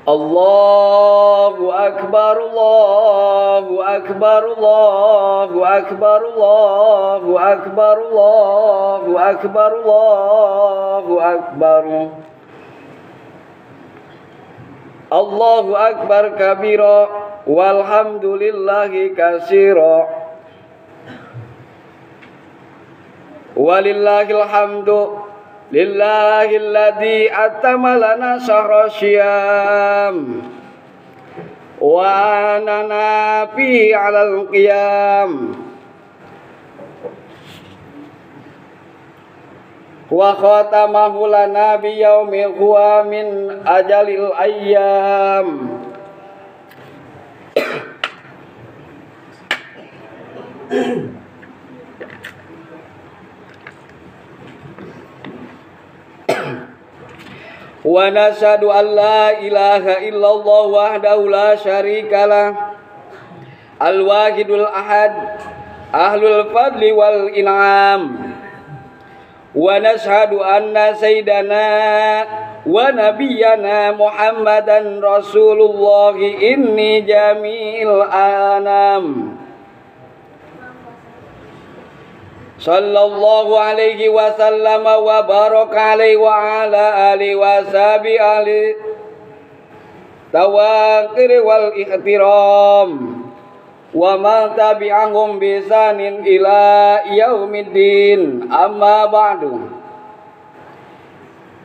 Allahu Akbar, Allahu Akbar, Allahu Akbar, Allahu Akbar, Allahu Akbar, Allahu Akbar. Allahu Akbar kabira, walhamdulillahi katsira, walillahil hamdu. Lillahilladzi atama lana syahra syiyam wa anana fi 'alal qiyam wa khatamahu lana bi yaumil huwa min ajalil ayyam. Wa nashhadu an la ilaha illallah wahdahu la syarikalah al-wahidul ahad ahlul fadli wal in'am. Wa nashhadu anna sayyidana wa nabiyyana Muhammadan Rasulullah inni jami'il anam sallallahu alaihi wasallam wa baraka alaihi wa ala alihi wa sahbihi ahli tawaqir wal ihtiram wa ma tabi'ahum bi ihsanin ila yaumiddin, amma ba'du.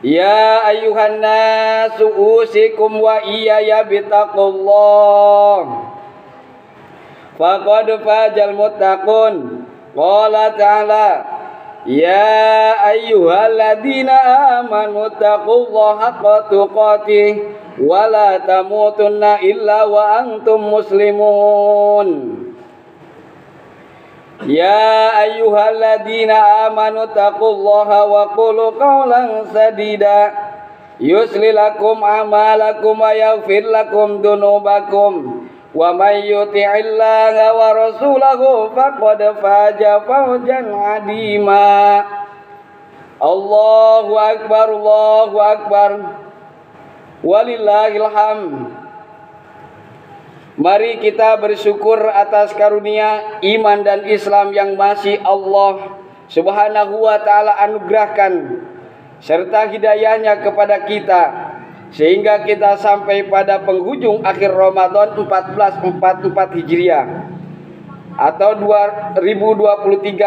Ya ayyuhan nasu usikum wa iyaya bittaqullah faqad fazal muttaqun. Qala ta'ala ya ayyuhalladzina amanu taqullaha haqqa tuqatih wa la tamutunna illa wa antum muslimun. Ya ayyuhalladzina amanu taqullaha wa qulu qawlan sadida yusli lakum a'malakum wa yaghfir lakum dunubakum wa may yuti'illaha wa rasulahu faqad faza fawzan 'azima. Allahu akbar, Allahu akbar, walillahil hamd. Mari kita bersyukur atas karunia iman dan Islam yang masih Allah Subhanahu wa taala anugerahkan serta hidayahnya kepada kita, sehingga kita sampai pada penghujung akhir Ramadan 1444 Hijriah atau 2023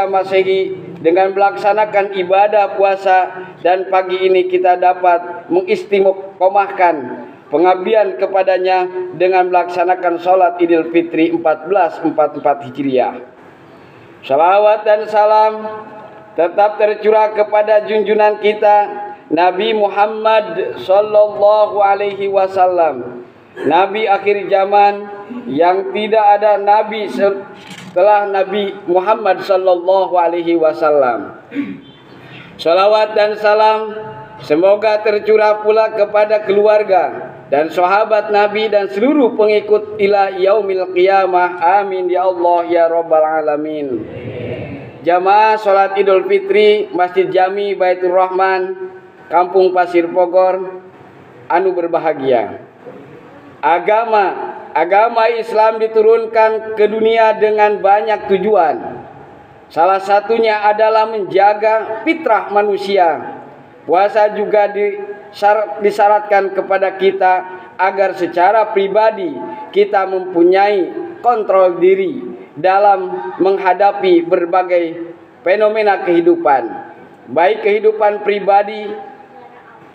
Masehi dengan melaksanakan ibadah puasa, dan pagi ini kita dapat mengistiqomahkan pengabdian kepadanya dengan melaksanakan sholat Idul Fitri 1444 Hijriah. Salawat dan salam tetap tercurah kepada junjungan kita Nabi Muhammad sallallahu alaihi wasallam, nabi akhir zaman yang tidak ada nabi setelah Nabi Muhammad sallallahu alaihi wasallam. Salawat dan salam semoga tercurah pula kepada keluarga dan sahabat Nabi dan seluruh pengikut ila yaumil qiyamah. Amin ya Allah ya rabbal alamin. Jamaah salat Idul Fitri Masjid Jami Baitur Rahman, Kampung Pasir Bogor, anu berbahagia. Agama Islam diturunkan ke dunia dengan banyak tujuan. Salah satunya adalah menjaga fitrah manusia. Puasa juga disyaratkan kepada kita agar secara pribadi kita mempunyai kontrol diri dalam menghadapi berbagai fenomena kehidupan, baik kehidupan pribadi,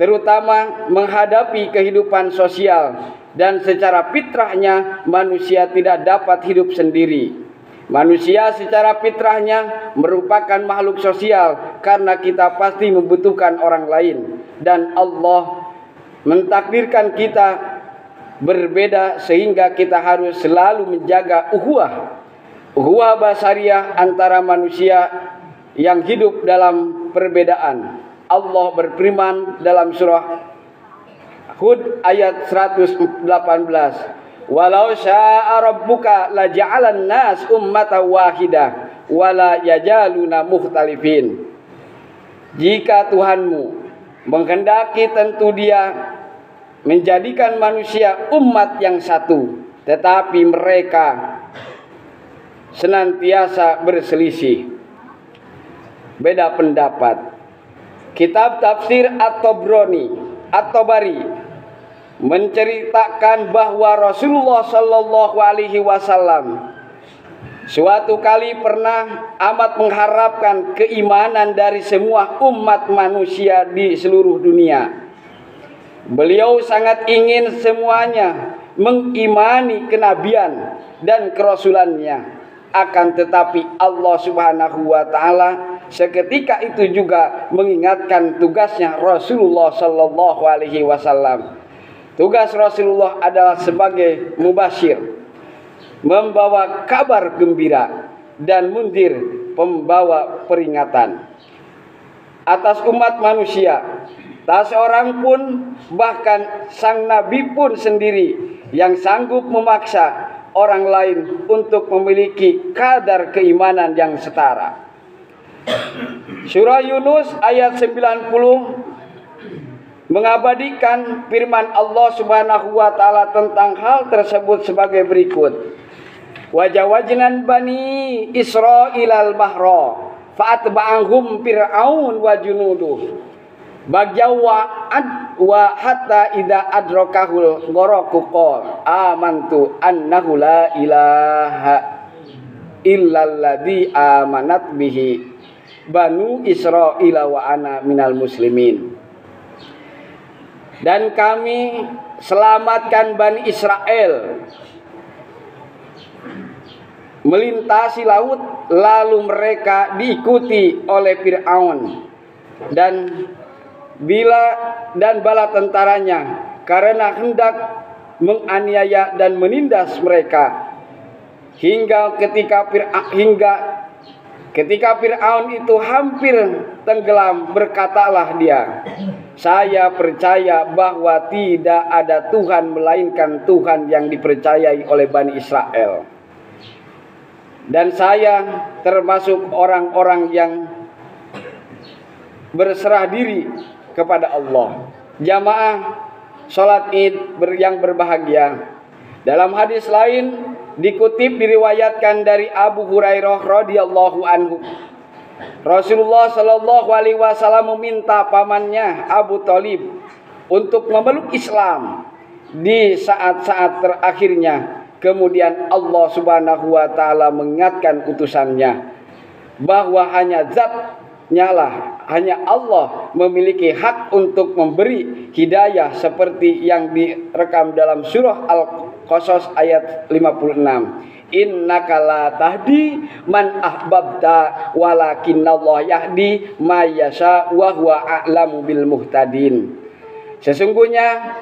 terutama menghadapi kehidupan sosial, dan secara fitrahnya manusia tidak dapat hidup sendiri. Manusia secara fitrahnya merupakan makhluk sosial karena kita pasti membutuhkan orang lain, dan Allah mentakdirkan kita berbeda sehingga kita harus selalu menjaga ukhuwah basariyah antara manusia yang hidup dalam perbedaan. Allah berfirman dalam surah Hud ayat 118, walau syaa rabbuka laja'alan nas ummatan wahidah wala yajaluna mukhtalifin. Jika Tuhanmu menghendaki, tentu Dia menjadikan manusia umat yang satu, tetapi mereka senantiasa berselisih, beda pendapat. Kitab tafsir At-Tabari menceritakan bahwa Rasulullah Shallallahu Alaihi Wasallam suatu kali pernah amat mengharapkan keimanan dari semua umat manusia di seluruh dunia. Beliau sangat ingin semuanya mengimani kenabian dan kerasulannya. Akan tetapi Allah Subhanahu wa taala seketika itu juga mengingatkan tugasnya Rasulullah Sallallahu Alaihi Wasallam. Tugas Rasulullah adalah sebagai mubasyir, membawa kabar gembira, dan mundir, pembawa peringatan atas umat manusia. Tak seorang pun, bahkan sang Nabi pun sendiri, yang sanggup memaksa orang lain untuk memiliki kadar keimanan yang setara. Surah Yunus ayat 90 mengabadikan firman Allah Subhanahu wa taala tentang hal tersebut sebagai berikut. Wajawajnan bani Israil al-bahra fa'atba'ahum fir'aun wa junuduh bagyawa hatta idza adrakahul gharaqu qala amantu annahu la ilaha illalladzi amanat bihi banu Israila wa ana minal muslimin. Dan kami selamatkan Bani Israel melintasi laut, lalu mereka diikuti oleh Fir'aun dan bala tentaranya karena hendak menganiaya dan menindas mereka hingga ketika Fir'aun itu hampir tenggelam, berkatalah dia, saya percaya bahwa tidak ada Tuhan melainkan Tuhan yang dipercayai oleh Bani Israel, dan saya termasuk orang-orang yang berserah diri kepada Allah. Jamaah salat Id yang berbahagia, dalam hadis lain dikutip diriwayatkan dari Abu Hurairah radhiyallahu anhu, Rasulullah Shallallahu Alaihi Wasallam meminta pamannya Abu Thalib untuk memeluk Islam di saat-saat terakhirnya. Kemudian Allah Subhanahu wa taala mengingatkan utusannya bahwa hanya hanya Allah memiliki hak untuk memberi hidayah, seperti yang direkam dalam surah Al-Qasas ayat 56. Innaka la tahdi man ahbabta walakinnallaha yahdi may yasha wa huwa a'lamu bil muhtadin. Sesungguhnya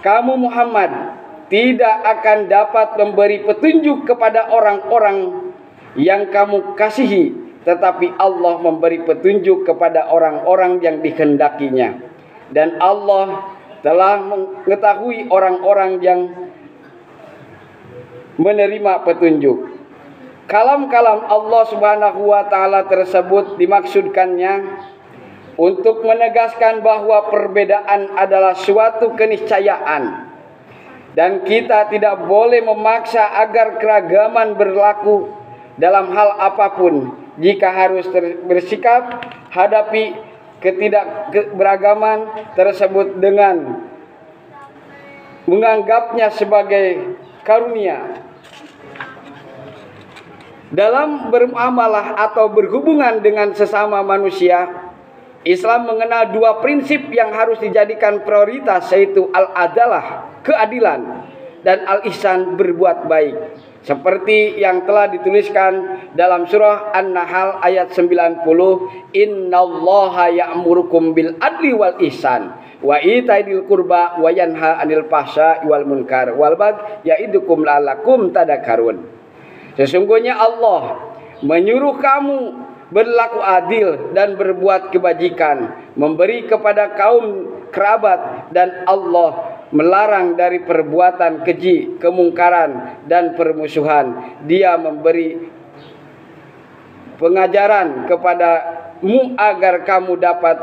kamu Muhammad tidak akan dapat memberi petunjuk kepada orang-orang yang kamu kasihi, tetapi Allah memberi petunjuk kepada orang-orang yang dikehendakinya, dan Allah telah mengetahui orang-orang yang menerima petunjuk. Kalam-kalam Allah Subhanahu wa taala tersebut dimaksudkannya untuk menegaskan bahwa perbedaan adalah suatu keniscayaan, dan kita tidak boleh memaksa agar keragaman berlaku dalam hal apapun. Jika harus bersikap hadapi ketidakberagaman tersebut dengan menganggapnya sebagai karunia. Dalam bermuamalah atau berhubungan dengan sesama manusia, Islam mengenal dua prinsip yang harus dijadikan prioritas, yaitu al-adalah, keadilan, dan al-ihsan, berbuat baik. Seperti yang telah dituliskan dalam surah An-Nahl ayat 90, innallaha ya'murukum bil adli wal ihsan wa itaidil qurba wa yanha 'anil fahsya'i wal munkar wal baghi ya'idukum la'allakum tadakkarun. Sesungguhnya Allah menyuruh kamu berlaku adil dan berbuat kebajikan, memberi kepada kaum kerabat, dan Allah melarang dari perbuatan keji, kemungkaran, dan permusuhan. Dia memberi pengajaran kepadamu agar kamu dapat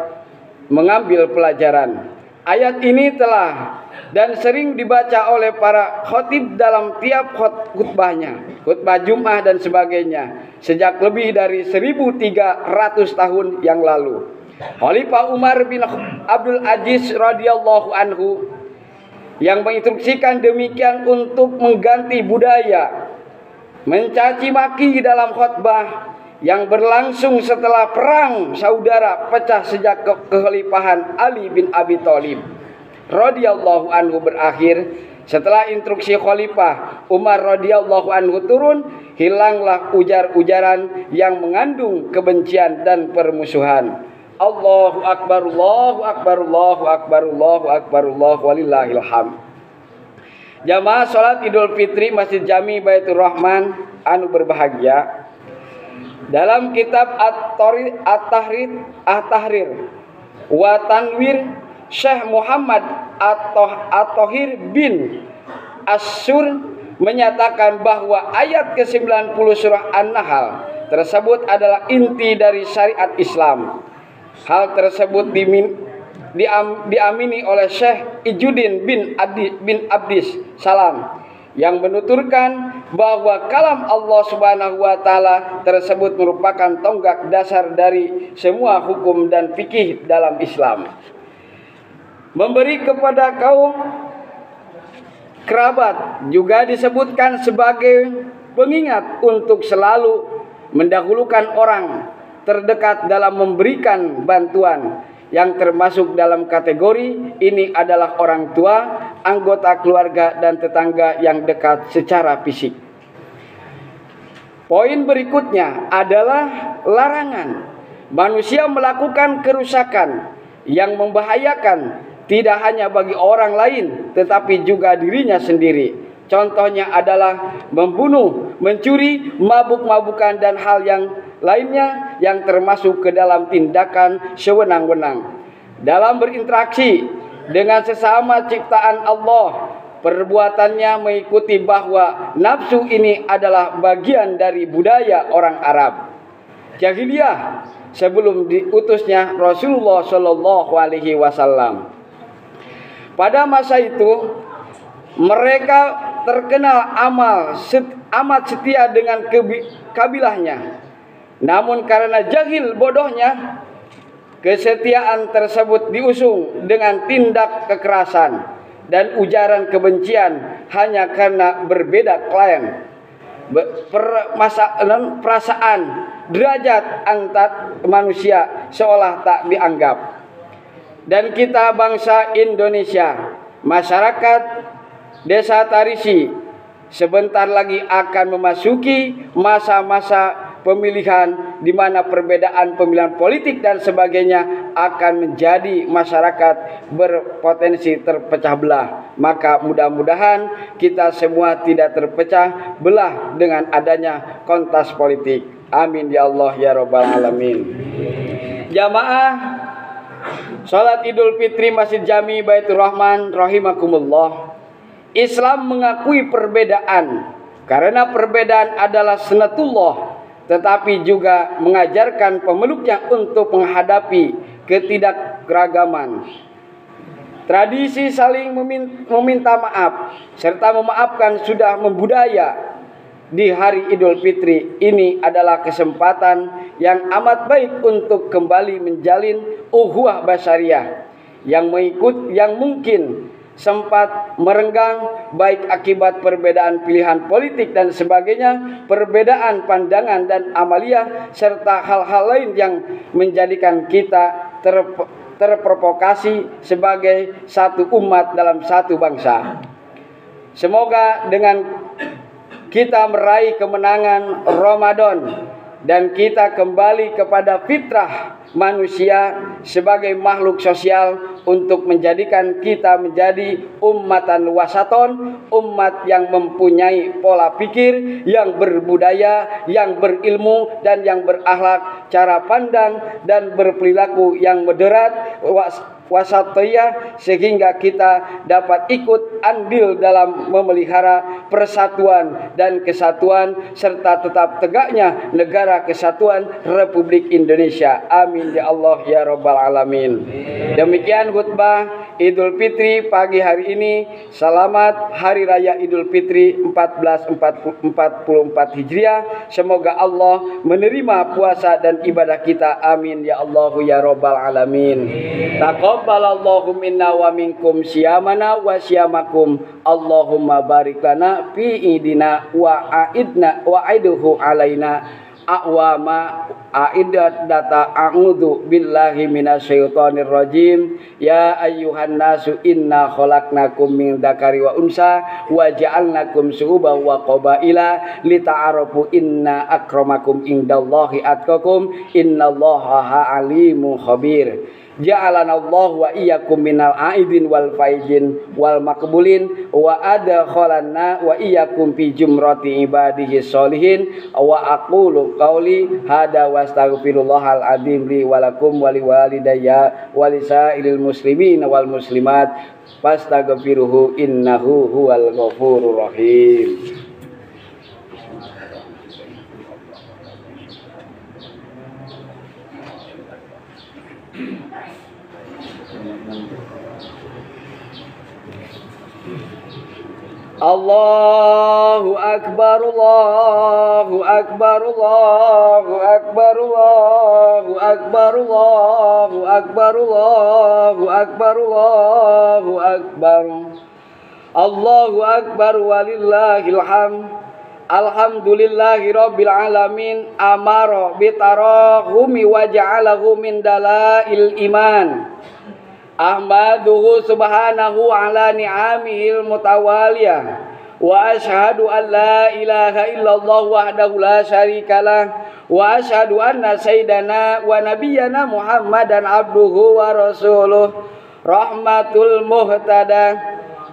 mengambil pelajaran. Ayat ini telah dan sering dibaca oleh para khatib dalam tiap khutbahnya, khutbah Jumat dan sebagainya, sejak lebih dari 1300 tahun yang lalu. Khalifah Umar bin Abdul Aziz radhiyallahu anhu yang menginstruksikan demikian untuk mengganti budaya mencaci maki dalam khutbah yang berlangsung setelah perang saudara pecah sejak kekhalifahan Ali bin Abi Thalib radhiyallahu anhu berakhir. Setelah instruksi Khalifah Umar radhiyallahu anhu turun, hilanglah ujar-ujaran yang mengandung kebencian dan permusuhan. Allahu akbar, Allahu akbar, Allahu akbar, Allahu akbar, Allahu walillahil hamd. Jamaah salat Idul Fitri Masjid Jami Baitur Rahman anu berbahagia, dalam kitab At-Tahrir wa Tanwir Syekh Muhammad At-Tahir bin Asyur menyatakan bahwa ayat ke-90 surah An-Nahl tersebut adalah inti dari syariat Islam. Hal tersebut diamini oleh Syekh Ijuddin bin Abdis Salam yang menuturkan bahwa kalam Allah Subhanahu wa taala tersebut merupakan tonggak dasar dari semua hukum dan fikih dalam Islam. Memberi kepada kaum kerabat juga disebutkan sebagai pengingat untuk selalu mendahulukan orang terdekat dalam memberikan bantuan, yang termasuk dalam kategori ini adalah orang tua, anggota keluarga dan tetangga yang dekat secara fisik. Poin berikutnya adalah larangan manusia melakukan kerusakan yang membahayakan tidak hanya bagi orang lain tetapi juga dirinya sendiri. Contohnya adalah membunuh, mencuri, mabuk-mabukan dan hal yang lainnya yang termasuk ke dalam tindakan sewenang-wenang. Dalam berinteraksi dengan sesama ciptaan Allah, perbuatannya mengikuti bahwa nafsu ini adalah bagian dari budaya orang Arab Jahiliyah sebelum diutusnya Rasulullah Shallallahu Alaihi Wasallam. Pada masa itu mereka terkenal amat setia dengan kabilahnya. Namun karena jahil bodohnya, kesetiaan tersebut diusung dengan tindak kekerasan dan ujaran kebencian hanya karena berbeda klien, perasaan, derajat antar manusia seolah tak dianggap. Dan kita bangsa Indonesia, masyarakat Desa Tarisi sebentar lagi akan memasuki masa-masa pemilihan di mana perbedaan pemilihan politik dan sebagainya akan menjadi masyarakat berpotensi terpecah belah. Maka mudah-mudahan kita semua tidak terpecah belah dengan adanya kontes politik. Amin ya Allah ya Rabbal Alamin. Jamaah salat Idul Fitri Masjid Jami Baitur Rahman rahimakumullah. Islam mengakui perbedaan karena perbedaan adalah sunatullah, tetapi juga mengajarkan pemeluknya untuk menghadapi ketidakkeragaman. Tradisi saling meminta maaf serta memaafkan sudah membudaya di hari Idul Fitri. Ini adalah kesempatan yang amat baik untuk kembali menjalin ukhuwah basyariah yang mungkin sempat merenggang baik akibat perbedaan pilihan politik dan sebagainya, perbedaan pandangan dan amalia serta hal-hal lain yang menjadikan kita terprovokasi sebagai satu umat dalam satu bangsa. Semoga dengan kita meraih kemenangan Ramadan dan kita kembali kepada fitrah manusia sebagai makhluk sosial untuk menjadikan kita menjadi ummatan wasaton, umat yang mempunyai pola pikir, yang berbudaya, yang berilmu dan yang berakhlak, cara pandang dan berperilaku yang moderat, wasatiyah, sehingga kita dapat ikut andil dalam memelihara persatuan dan kesatuan serta tetap tegaknya negara kesatuan Republik Indonesia. Amin ya Allah ya Rabbal Alamin. Demikian khutbah Idul Fitri pagi hari ini. Selamat Hari Raya Idul Fitri 1444 Hijriah. Semoga Allah menerima puasa dan ibadah kita. Amin ya Allahu ya Rabbal alamin. Taqabbalallahu minna wa minkum siyamana wa siyamakum. Allahumma barik lana fi idina wa aidna wa aiduhu alaina a'wama aidat data a'udzu billahi minasyaitonir rajim. Ya ayyuhan nasu inna khalaqnakum min dzakari wa unsa wa ja'alnakum syu'uban wa qabaila lita'arafu inna akramakum indallahi atqakum innallaha alimun khabir. Ja'alanallahu wa iyyakum minal aidin wal faizin wal maqbulin wa adkhalanna wa iyyakum fi jumrati ibadihi sholihin wa aqulu qauli hada wastaghfirullahal adzim li wa lakum wa liwalidayya wa lisairil muslimin wal muslimat fastaghfiruhu innahu huwal ghafurur rahim. Allahu akbar Allahu akbar Allahu akbar Allahu akbar Allahu akbar Allahu akbar Allahu akbar Allahu akbar walillahil hamd. Alhamdulillahi rabbil alamin. Amara bitarahumi wa ja'alahu min dalail iman. Ahmaduhu subhanahu ala ni'amihil mutawaliyah wa ashhadu an la ilaha illallah wahdahu la syarikalah wa ashhadu anna sayyidana wa nabiyyana Muhammadan abduhu wa rasuluh rahmatul muhtada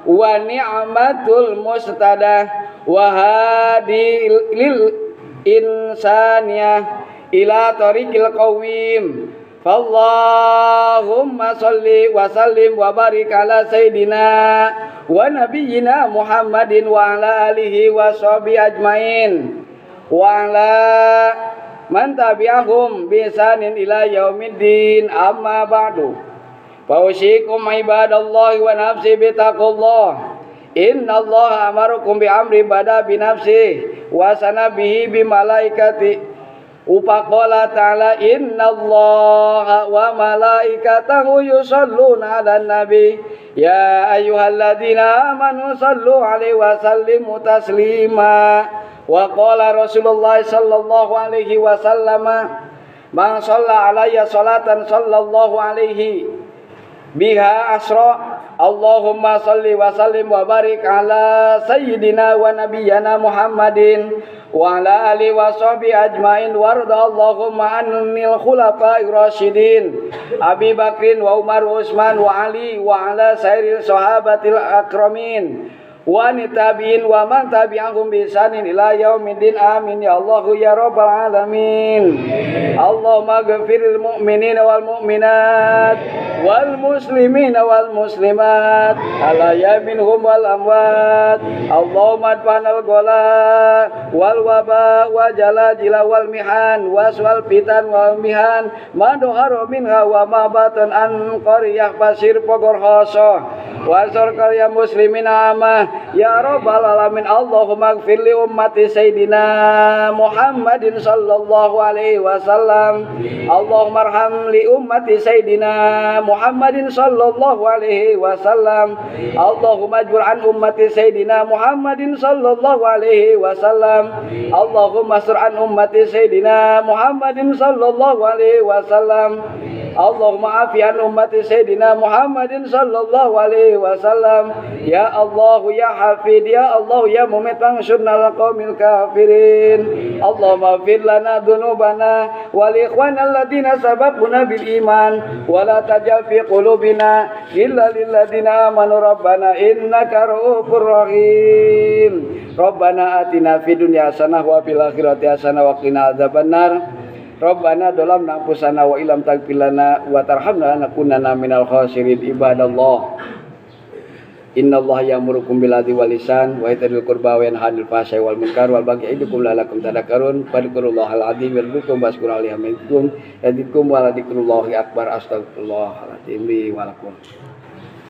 wa ni'matul mustada wa hadi lil insaniyah ila tariqil qawim. Allahumma salli wa sallim wa barik ala sayyidina wa nabiyyina Muhammadin wa ala alihi wa sahbihi ajmain wa ala man tabi'ahum bi ihsanin ila yaumiddin. Amma ba'du. Fausikum ibadallahi wa nafsi bi taqullah. Innallaha amarukum bi amri bada bi nafsi wa sanabihi bi malaikati. Upaqala ta'ala innallaha wa malaikatahu yusholluna 'alan nabi ya ayyuhalladzina amanu shallu 'alaihi wa sallimu taslima. Wa qala Rasulullah sallallahu alaihi wasallam man shalla 'alayya salatan sallallahu alaihi biha asra. Allahumma salli wa sallim wa barik ala sayyidina wa nabiyyana Muhammadin wa ala alihi wa sahbihi ajmain warda Allahumma anil khulafa'ir rasyidin Abi Bakrin wa Umar wa Utsman wa Ali wa ala sairil sahabatil akramin wa nitabiin wa man tabi'ahum bi ihsanin ila yaumiddin. Amin ya Allah ya rabbal alamin. Allahumma ghfiril mu'minina wal mu'minat wal muslimina wal muslimat alaya minhum wal amwat. Allahumma adfanal gola wal waba wa jalajila wal mihan waswal fitan wal mihan madoharo minha wa ma batan an qaryah pasir pogor khosoh wasor karya muslimin amah ya rabbal alamin. Allahumma ighfir li ummati sayyidina Muhammadin sallallahu alaihi wasallam. Allahumma arham li ummati sayyidina Muhammadin sallallahu alaihi wasallam. Allahumma ajbur an ummati sayyidina Muhammadin sallallahu alaihi wasallam. Allahumma sur an ummati sayyidina Muhammadin sallallahu alaihi wasallam. Allahumma afi an ummati sayyidina Muhammadin sallallahu alaihi wasallam. Ya Allah ya Hafid ya Allah ya Mumit pangsurna al-qaumil kafirin. Allahumma fir lana dhunubana wal ikhwana alladziina sabaquna bil iman wa la tajal fi qulubina illa lil ladzina amanu rabbana innaka ra'ufur rahim. Rabbana atina fid dunya hasanah wa fil akhirati hasanah wa qina adzabannar. Rabbana dhalamna anfusana wa illam taghfir lana wa tarhamna lanakunanna minal khasirin. Ibadallah, innallaha ya'murukum bil 'adli wal ihsan wa itaa'il qurba wa yanha 'anil fahsya'i wal munkar wal baghi ya'idukum la'allakum tadhakkarun. Fadhkurullahal 'azim yadhkurkum washkuru 'alaihi hamidkum yadzikum wa la dzikrullahi akbar. Astagfirullahaladzim li wa lakum.